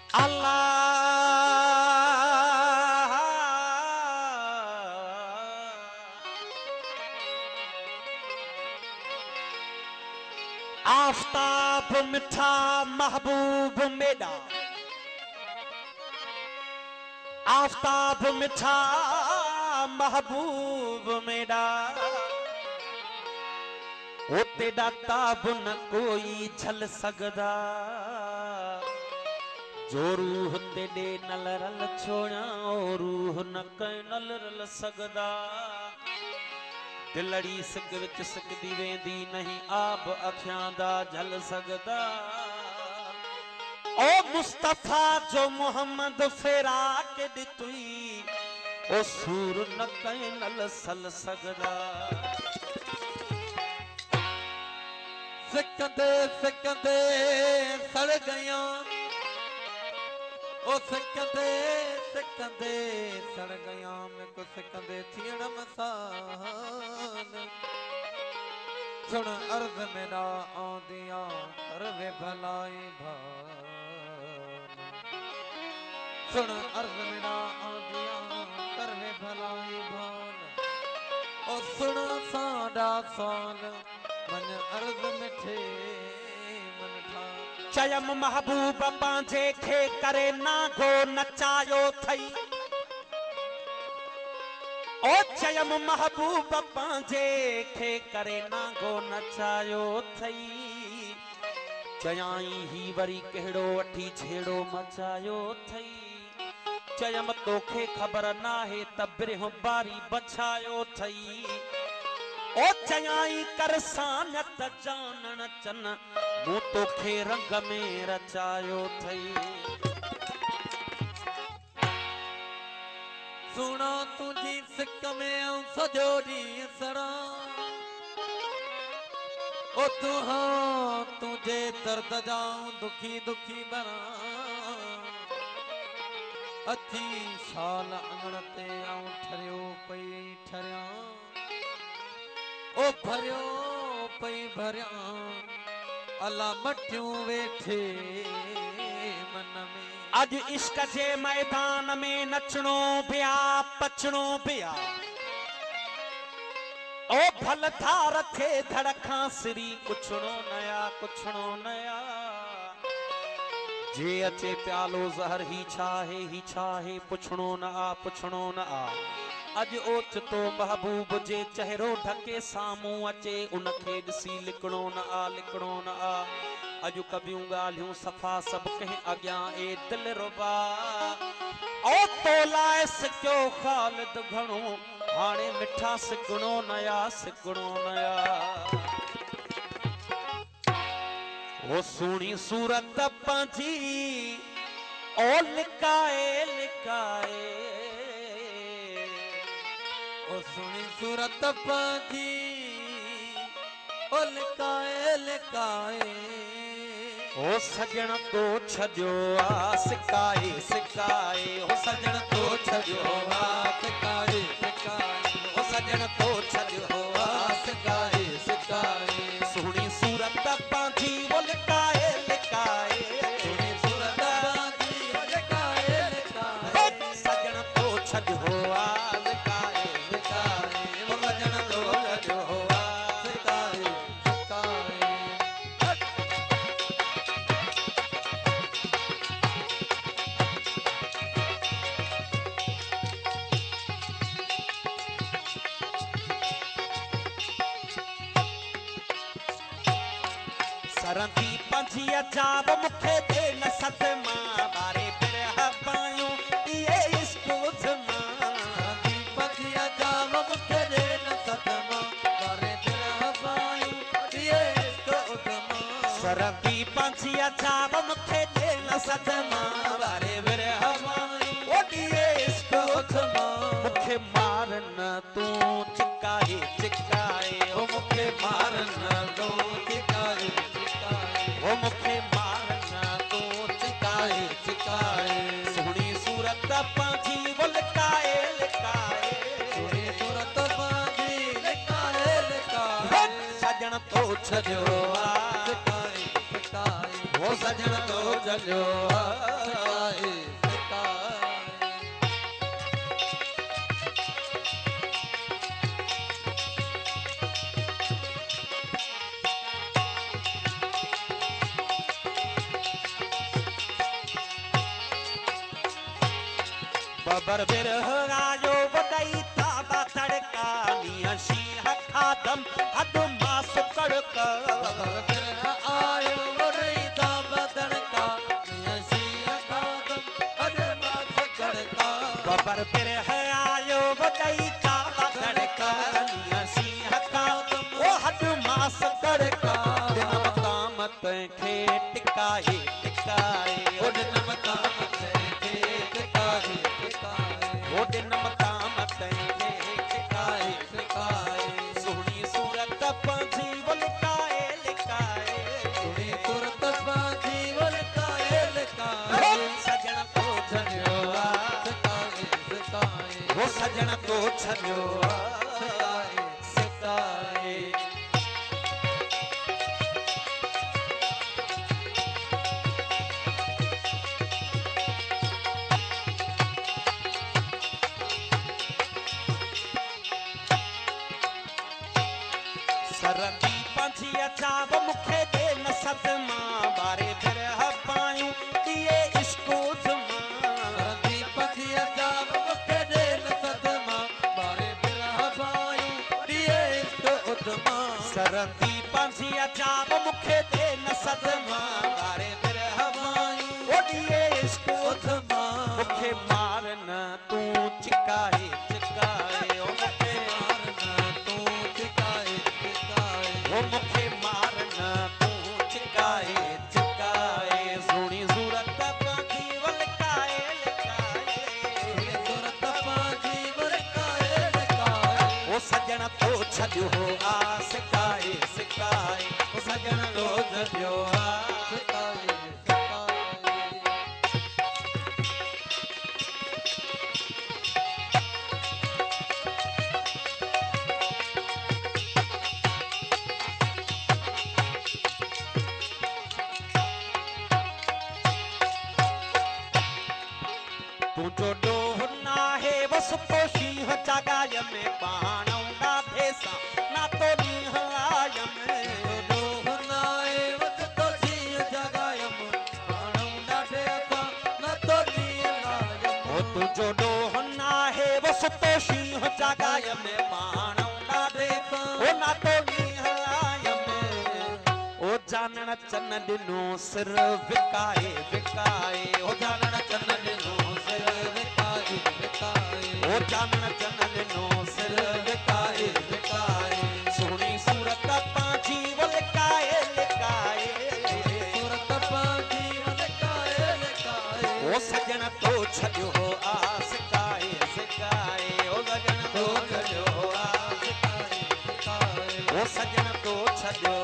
अल्लाह आफताब मिठा महबूब मेरा, आफताब मिठा महबूब मेरा, ओ तेरा ताब न कोई झल सकदा, जो रूह तेरे नल रल छोड़ा ओ रूह न कहीं नल रल सकदा। दिलड़ी सिक विच सिकदी वेंदी नहीं आब अखियां दा झल सकदा। ओ मुस्तफा जो मोहम्मद फेरा के दितुई ओ सूर न कहीं नल सल सकदा। सिकंदे सिकंदे सड़ गया, ओ सिकंदे सिकंदे सड़ गया, मैं को सिकंदे थियण मसान। सुन अर्ज मेरा आंदिया करवे भलाई भान। सुन अर्ज मेरा आंदिया करवे भलाई भान। ओ सुन साडा साल मन अर्ज मिठे मन ठान। चयम महबूब पांजे खे करे नागो नचायो थई। ओ चयम महबूब पांजे खे करे नागो नचायो थई। चयाई ही वरी केड़ो वठी छेड़ो मचायो थई। चयम तोखे खबर नाहे त बिरह बारी बछायो थई। ओ चयाई कर सानत जानन चन मूं तोखे रंग में रचायो थई। सुना तुझी सिक में आऊं सजोड़ी सड़ा। ओ तू हाँ तुझे दर्द जाऊं दुखी दुखी बना। अथी शाल अंगण ते आऊं ठरियो पई ठरिया। ओ भरियो पई भरिया अला मटियूं वेठे मन में। अज इश्क जे मैदान में नचणो बिया पचणो बिया। ओ भल धार थे धड़का सिरी कुछणो नया कुछणो नया। जे अचे प्यालो जहर ही छाहे पुछणो न आ पुछणो न आ। अज ओचितो महबूब जे चेहरो ढके सामूं अचे उनखे ॾिसी लिकणो न आ लिकणो न आ। अजु कबियूं ॻाल्हियूं सफ़ा सभु कंहिं अॻियां ए दिल रुबा। ओ तोलाए सिकियो ख़ालिद घणो हाणे मिठा सिकणो नया सिकणो नया। ओ सुहिणी सूरत पंहिंजी ओ लिकाए लिकाए। ओ सुनी सूरत पांजी ओ लिकाए लिकाए। ओ सजण तो छॾियो आ सिकाए सिकाए। ओ सजण तो छॾियो आ सिकाए सिकाए। ओ सजण तो छॾियो आ सिकाए सिकाए। सुहिणी सूरत पंहिंजी ओ लिकाए लिकाए। सुनी सूरत पांजी ओ लिकाए लिकाए। सजण तो छॾियो आ लिकाए लिकाए। ओ सजण तो छॾियो आ सिकाए सिकाए। सरंदी पंहिंजी अजाब मूंखे दे न सदमा बारे बिरह पायूं इहे इश्क उज़मा। सरंदी पंहिंजी अजाब मूंखे दे न सदमा बारे बिरह पायूं इहे इश्क उज़मा। सरंदी पंहिंजी अजाब मूंखे दे न सदमा बारे बिरह पायूं इहे इश्क उज़मा। मूंखे मार न तूं चिकाए चिकाए। ओ मूंखे मार न तूं चिकाए चिकाए। ओ मूंखे मार न तूं चिकाए चिकाए। सुहिणी सूरत पंहिंजी वो लिकाए लिकाए। सुहिणी सूरत पंहिंजी लिकाए लिकाए। सजण तो छॾियो आ सिकाए सिकाए। ओ सजन तो छॾियो सिकाए सिकाए बबर बिरह आयो वॾई ताबा तड़का नीअ शींह खादम अधु मास कड़का आयो वॾई ताबा तड़का नीअ शींह खादम अधु मास कड़का बबर बिरह आयो वॾई ताबा तड़का नीअ शींह खादम ओ अधु मास कड़का दिन मकाम तंहिंखे टिकाए टिकाए ओ दिन मकाम तंहिंखे टिकाए टिकाए ओ दिन मकाम तंहिंखे टिकाए टिकाए सुहिणी सूरत पंहिंजी लिकाए लिकाए सुहिणी सूरत पंहिंजी लिकाए लिकाए सजण तो छॾियो सिकाए सिकाए वो सजण तो छॾियो सिकाए सिकाए सरदी पंछी अचाव मूंखे दे न सदमा बारे बिरह पायूं दिए इश्को ज़मा सरदी पंछी अचाव मूंखे दे न सदमा बारे बिरह पायूं दिए इश्क उतमा सरदी पंछी अचाव मूंखे दे न सदमा बारे बिरह पायूं दिए इश्को उतमा मूंखे मार न तूं चिकाए चिकाए ओ मूंखे मारना तू टिकाए टिकाए ओ मूंखे मार न तूं चिकाए चिकाए सुहिणी सूरत पंहिंजी लिकाए लिकाए सूरत पंहिंजी लिकाए लिकाए ओ सजण तो छॾियो आ सिकाए सिकाए ओ सजण तो छॾियो आ सिकाए सिकाए तुंहिंजो ॾोह नाहे वस तो शींहं जॻाय में पाणऊं ॾाढे सां नातो ॾींहं आयम दोहनाए वत तो शींहं जॻायम पाणऊं ॾाढे सां न तो ॾींहं लायम ओ तुंहिंजो ॾोह नाहे वस तो शींहं जॻाय में पाणऊं ॾाढे सां ओ नातो ॾींहं आयम ओ जानण चन ॾिनो सिर विकाए विकाए ओ जानण चन ॾिनो सिर विकाए विकाए ओ जानण चन ॾिनो सिर विकाए विकाए सुहिणी सूरत पंहिंजी लिकाए लिकाए सूरत पंहिंजी लिकाए लिकाए ओ सजण तो छॾियो आ सिकाए सिकाए ओ सजण तो छॾियो आ सिकाए सिकाए ओ सजण तो छॾियो